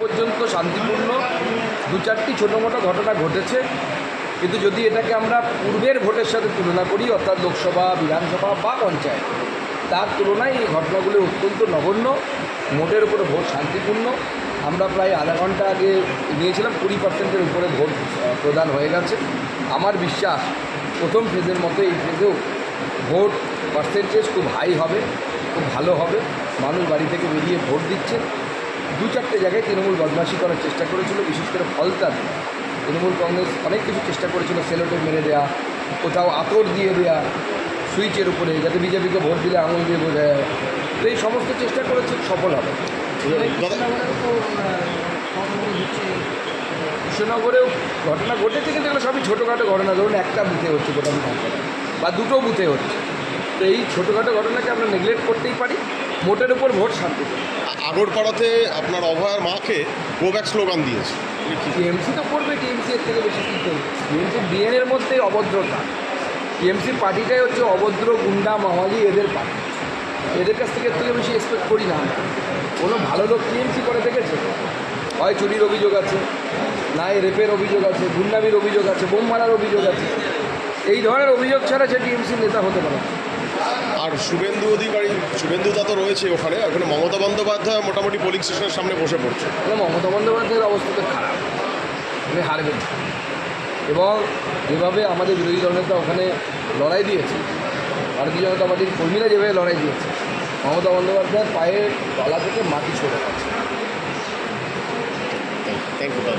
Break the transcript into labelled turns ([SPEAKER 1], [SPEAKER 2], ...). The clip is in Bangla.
[SPEAKER 1] পর্যন্ত শান্তিপূর্ণ দু চারটি ছোটো মোটো ঘটনা ঘটেছে, কিন্তু যদি এটাকে আমরা পূর্বের ভোটের সাথে তুলনা করি, অর্থাৎ লোকসভা, বিধানসভা বা পঞ্চায়েত, তার তুলনায় এই ঘটনাগুলি অত্যন্ত নগণ্য। মোটের উপরে ভোট শান্তিপূর্ণ। আমরা প্রায় আধা ঘন্টা আগে নিয়েছিলাম, 20%-এর উপরে ভোট প্রদান হয়ে গেছে। আমার বিশ্বাস প্রথম ফেজের মতো এই ফেজেও ভোট পার্সেন্টেজ খুব হাই হবে, খুব ভালো হবে। মানুষ বাড়ি থেকে বেরিয়ে ভোট দিচ্ছে। দু চারটে জায়গায় তৃণমূল বদমাশি করার চেষ্টা করেছিল, বিশেষ করে ফলতাতে তৃণমূল কংগ্রেস অনেক কিছু চেষ্টা করেছিল, সেলোটেপ মেরে দেওয়া, কোথাও আতর দিয়ে দেওয়া সুইচের উপরে, যাতে বিজেপিকে ভোট দিলে আঙুল দিয়ে বোঝা যায়। তো এই সমস্ত চেষ্টা করেছে, সফল হবে। কৃষ্ণনগরেও ঘটনা ঘটেছে, কিন্তু এগুলো সবই ছোটোখাটো ঘটনা। ধরুন একটা বুথে হচ্ছে গোটা বিধানসভা বা দুটো বুথে হচ্ছে, তো এই ছোটোখাটো ঘটনাকে আমরা নেগলেক্ট করতেই পারি। মোটের উপর ভোট শান্তি।
[SPEAKER 2] আগরপাড়াতে আপনার অভয়ার মাকে গোব্যাক স্লোগান দিয়েছে।
[SPEAKER 1] টিএমসি তো করবে, টিএমসি এর থেকে বেশি কী করবে? টিএমসি ডিএনএর মধ্যে অভদ্রতা। টিএমসি পার্টিটাই হচ্ছে অভদ্র, গুন্ডা, মাওয়ালি এদের পার্টি। এদের কাছ থেকে বেশি এক্সপেক্ট করি না। কোনো ভালো লোক টিএমসি করে দেখেছে? হয় চুরির অভিযোগ আছে, না রেপের অভিযোগ আছে, গুন্ডামির অভিযোগ আছে, বোম মারার অভিযোগ আছে। এই ধরনের অভিযোগ ছাড়া সে টিএমসির নেতা হতে পারে।
[SPEAKER 2] আর শুভেন্দু অধিকারী, শুভেন্দুদা তো রয়েছে ওখানে, ওখানে মমতা বন্দ্যোপাধ্যায় মোটামুটি পোলিং স্টেশনের সামনে বসে পড়ছে।
[SPEAKER 1] মমতা বন্দ্যোপাধ্যায়ের অবস্থা তো খারাপ, উনি হারবেন। এবং যেভাবে আমাদের বিরোধী দলনেতা ওখানে লড়াই দিয়েছে, ভারতীয় জনতা পার্টির কর্মীরা যেভাবে লড়াই দিয়েছে, মমতা বন্দ্যোপাধ্যায়ের পায়ের তলা থেকে মাটি সরে গেছে।
[SPEAKER 2] Thank you.